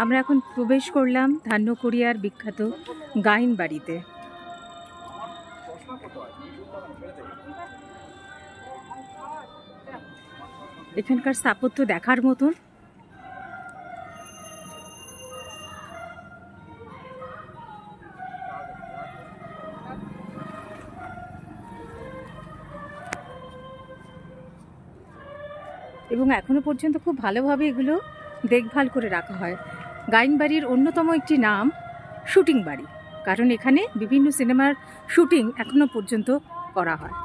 আমরা এখন প্রবেশ করলাম ধান্যকুড়িয়ার বিখ্যাত গাইন বাড়িতে। এখানকার স্থাপত্য দেখার মতন। এবং এখনো পর্যন্ত খুব ভালোভাবে এগুলো দেখভাল করে রাখা হয়। গাইন বাড়ির অন্যতম একটি নাম শুটিং বাড়ি, কারণ এখানে বিভিন্ন সিনেমার শুটিং এখনো পর্যন্ত করা হয়।